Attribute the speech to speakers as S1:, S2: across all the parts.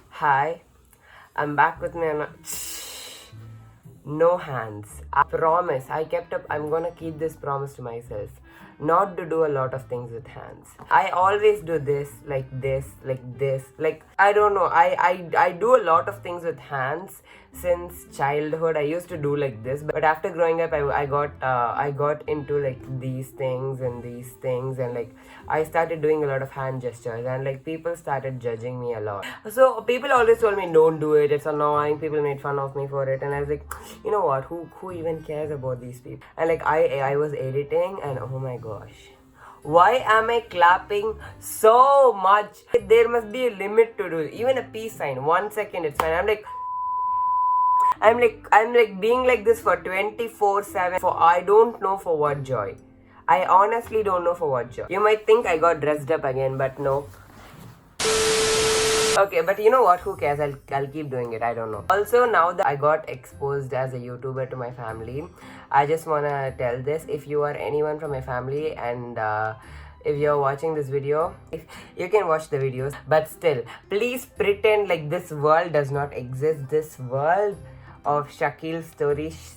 S1: Hi, I'm back with me. No hands. I promise. I'm gonna keep this promise to myself. Not to do a lot of things with hands. I always do this, like this, like this. Like, I don't know. I do a lot of things with hands since childhood. I used to do like this, but after growing up, I got into like these things and these things, and like I started doing a lot of hand gestures, and like people started judging me a lot. So people always told me don't do it, it's annoying. People made fun of me for it, and I was like, you know what, who even cares about these people? And like I was editing, and oh my gosh, why am I clapping so much? There must be a limit to do it. Even a peace sign, 1 second it's fine. I'm like being like this for 24/7 for I don't know for what joy. I honestly don't know for what joy. You might think I got dressed up again, but no. Okay, but you know what? Who cares? I'll keep doing it. I don't know. Also, now that I got exposed as a YouTuber to my family, I just wanna tell this. If you are anyone from my family and if you're watching this video, if you can watch the videos, but still, please pretend like this world does not exist. This world of Shakil's stories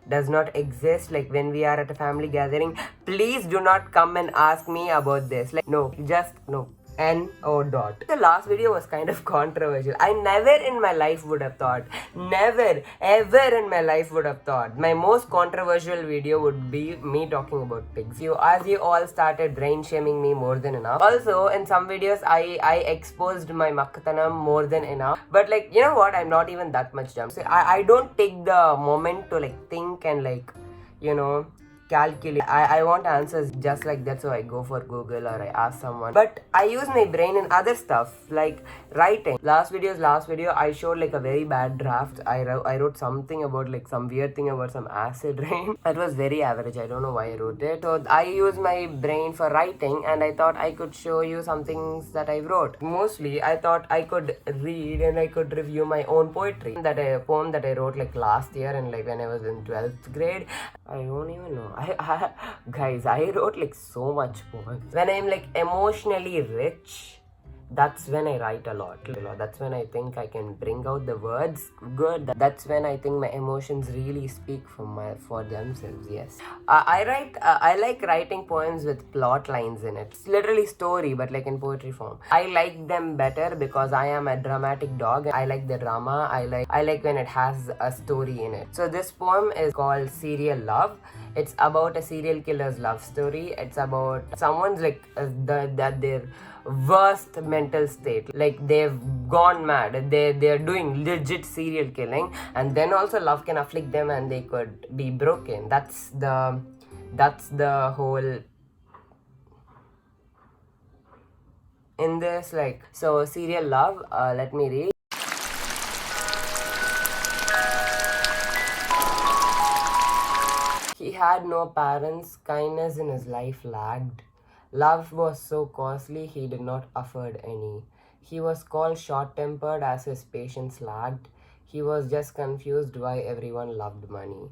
S1: does not exist. Like when we are at a family gathering, please do not come and ask me about this. Like, no, just no. N-O dot. The last video was kind of controversial. I never in my life would have thought, never, ever in my life would have thought, my most controversial video would be me talking about pigs. As you all started brain shaming me more than enough. Also, in some videos, I exposed my makkatanam more than enough. But like, you know what? I'm not even that much dumb. So I don't take the moment to like think and like, you know, calculate. I want answers just like that, so I go for Google or I ask someone. But I use my brain in other stuff like writing. Last video I showed like a very bad draft. I wrote something about like some weird thing about some acid rain. It was very average. I don't know why I wrote it. So I use my brain for writing, and I thought I could show you some things that I wrote. Mostly I thought I could read and I could review my own poetry. A poem that I wrote like last year and like when I was in 12th grade. I don't even know. Guys, I wrote like so much poems. When I'm like emotionally rich, that's when I write a lot. That's when I think I can bring out the words good. That's when I think my emotions really speak for themselves. Yes, I like writing poems with plot lines in it. It's literally story, but like in poetry form. I like them better because I am a dramatic dog. I like the drama. I like when it has a story in it. So this poem is called Serial Love. It's about a serial killer's love story. It's about someone's like that their worst mental state, like they've gone mad, they're doing legit serial killing, and then also love can afflict them and they could be broken. That's the whole in this. Like, so serial love, let me read. He had no parents, kindness in his life lagged. Love was so costly he did not afford any. He was called short-tempered as his patience lagged. He was just confused why everyone loved money.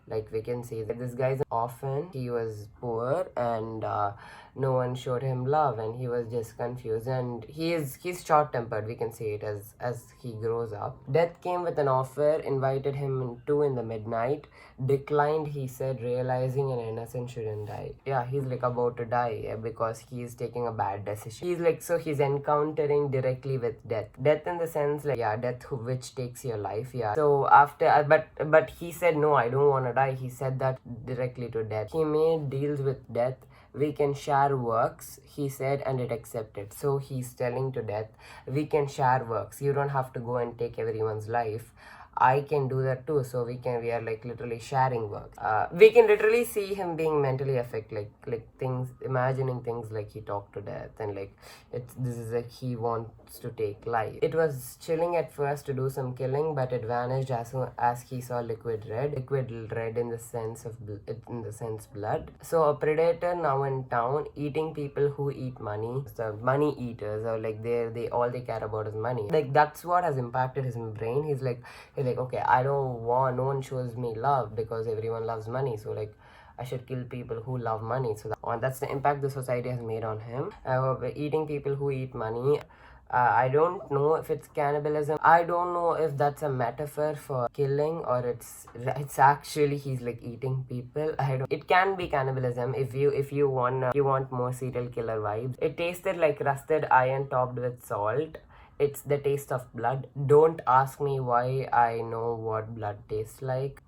S1: Like we can see that this guy's an orphan. He was poor and no one showed him love, and he was just confused, and he's short-tempered. We can see it as he grows up. Death came with an offer, invited him in the midnight. Declined, he said, realizing an innocent shouldn't die. Yeah, he's like about to die because he's taking a bad decision. He's encountering directly with death in the sense like, yeah, death which takes your life. Yeah, so after but he said, no, I don't want to die. He said that directly to death. He made deals with death. We can share works, he said, and it accepted. So he's telling to death, we can share works. You don't have to go and take everyone's life. I can do that too. So we are like literally sharing work. We can literally see him being mentally affected, like things, imagining things like he talked to death, and like this is like he wants to take life. It was chilling at first to do some killing, but it vanished as soon as he saw liquid red in the sense blood. So a predator now in town, eating people who eat money. So money eaters, or like all they care about is money. Like that's what has impacted his brain. He's like, okay, I don't want, no one shows me love because everyone loves money. So like I should kill people who love money. So that's the impact the society has made on him. Eating people who eat money. I don't know if it's cannibalism. I don't know if that's a metaphor for killing or it's actually he's like eating people. I don't. It can be cannibalism if you want more serial killer vibes. It tasted like rusted iron topped with salt. It's the taste of blood. Don't ask me why I know what blood tastes like.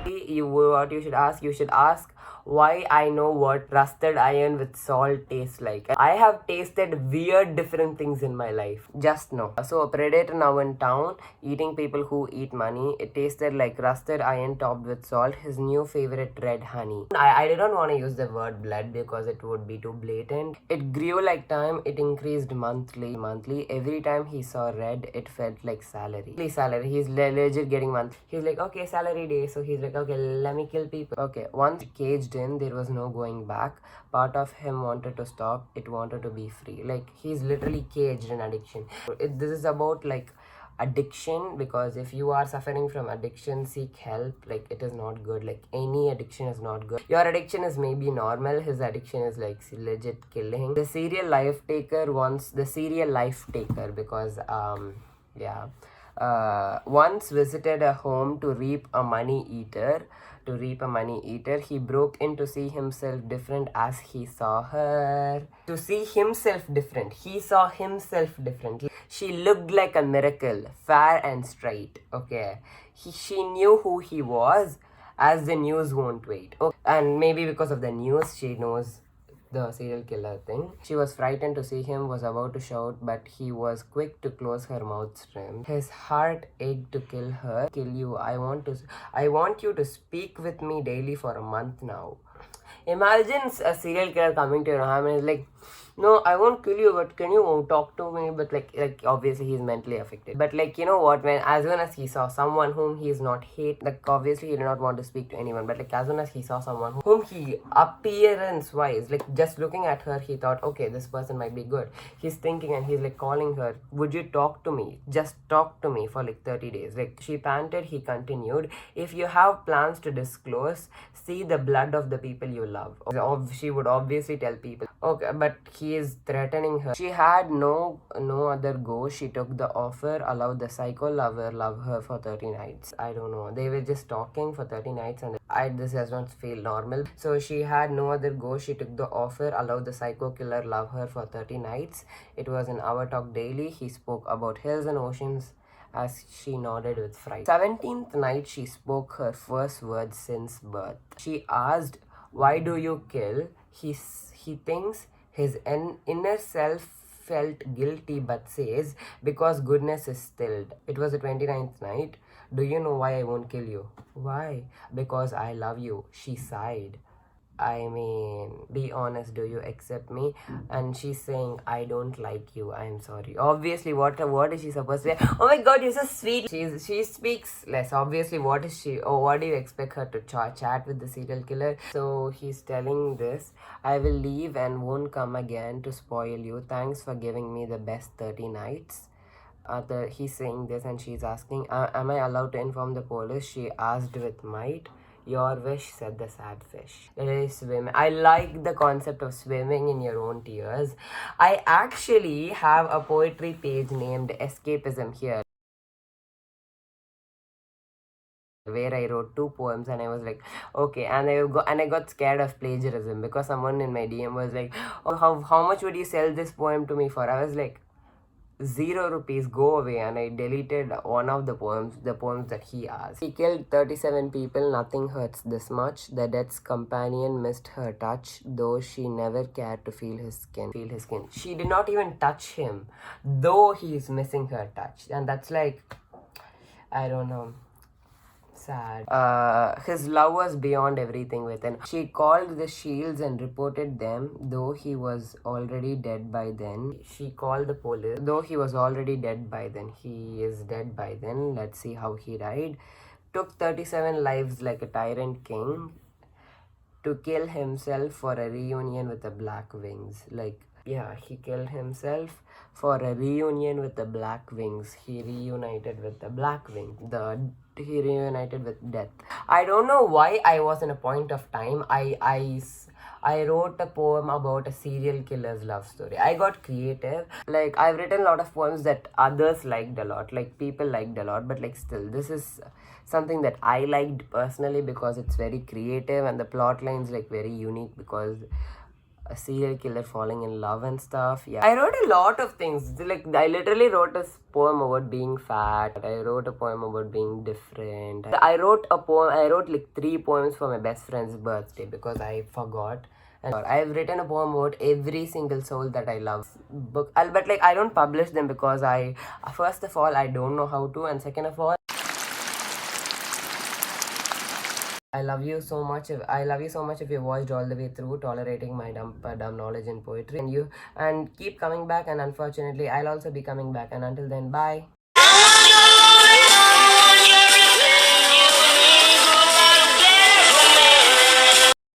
S1: What you should ask why I know what rusted iron with salt tastes like. I have tasted weird different things in my life. Just know. So a predator now in town eating people who eat money. It tasted like rusted iron topped with salt. His new favorite, red honey. I didn't want to use the word blood because it would be too blatant. It grew like time. It increased monthly. Every time he saw red, it felt like salary. He's legit getting monthly. He's like, okay, salary day. So he's like, okay, let me kill people. Okay, once caged in, there was no going back. Part of him wanted to stop. It wanted to be free. Like, he's literally caged in addiction. This is about like addiction, because if you are suffering from addiction, seek help. Like, it is not good. Like, any addiction is not good. Your addiction is maybe normal. His addiction is like legit killing. The serial life taker because yeah, once visited a home to reap a money eater. He broke in to see himself different as he saw her. To see himself different. He saw himself differently. She looked like a miracle, fair and straight. Okay. She knew who he was, as the news won't wait. Okay. And maybe because of the news, she knows the serial killer thing. She was frightened to see him, was about to shout, but he was quick to close her mouth trim. His heart ached to kill her. Kill you. I want you to speak with me daily for a month now. Imagine a serial killer coming to your home and is like, no, I won't kill you, but can you talk to me? But like obviously he's mentally affected. But like, you know what, when as soon as he saw someone whom he is not hate, like obviously he did not want to speak to anyone, but like as soon as he saw someone whom he appearance wise, like just looking at her, he thought, okay, this person might be good. He's thinking and he's like calling her, would you talk to me? Just talk to me for like 30 days. Like, she panted. He continued, if you have plans to disclose, see the blood of the people you love. She would obviously tell people. Okay, but he is threatening her. She had no other go. She took the offer, allowed the psycho lover love her for 30 nights. I don't know. They were just talking for 30 nights and this does not feel normal. So she had no other go. She took the offer, allowed the psycho killer love her for 30 nights. It was an hour talk daily. He spoke about hills and oceans as she nodded with fright. 17th night, she spoke her first words since birth. She asked, why do you kill? He thinks his inner self felt guilty but says, because goodness is stilled. It was the 29th night. Do you know why I won't kill you? Why? Because I love you. She sighed. I mean, be honest, do you accept me? And she's saying, I don't like you, I'm sorry. Obviously, what is she supposed to say? Oh my god, you're so sweet. She speaks less. Obviously, what do you expect her to chat with the serial killer? So he's telling this, I will leave and won't come again to spoil you. Thanks for giving me the best 30 nights. He's saying this and she's asking, am I allowed to inform the police? She asked with might. Your wish, said the sad fish. Let us swim. I like the concept of swimming in your own tears. I actually have a poetry page named Escapism here, where I wrote 2 poems and I was like, okay, and I got scared of plagiarism because someone in my DM was like, oh, how much would you sell this poem to me for? I was like, 0 rupees, go away. And I deleted one of the poems that he asked. He killed 37 people. Nothing hurts this much. The dead's companion missed her touch, though she never cared to feel his skin. She did not even touch him, though he is missing her touch. And that's like, I don't know, sad. His love was beyond everything within. She called the shields and reported them, though he was already dead by then. She called the police, though he was already dead by then. He is dead by then. Let's see how he died. Took 37 lives like a tyrant king to kill himself for a reunion with the black wings. Like, yeah, he killed himself for a reunion with the black wings. He reunited with the black wing. The he reunited with death. I don't know why I was in a point of time. I wrote a poem about a serial killer's love story. I got creative. Like, I've written a lot of poems that others liked a lot, like people liked a lot, but like still, this is something that I liked personally because it's very creative and the plot line's like very unique because a serial killer falling in love and stuff. Yeah, I wrote a lot of things. Like, I literally wrote a poem about being fat. I wrote a poem about being different. I wrote a poem. I wrote like 3 poems for my best friend's birthday because I forgot. And I've written a poem about every single soul that I love. But like, I don't publish them because I, first of all, I don't know how to, and second of all, I love you so much. I love you so much if you watched all the way through, tolerating my dumb knowledge in poetry, and keep coming back. And unfortunately, I'll also be coming back. And until then, bye.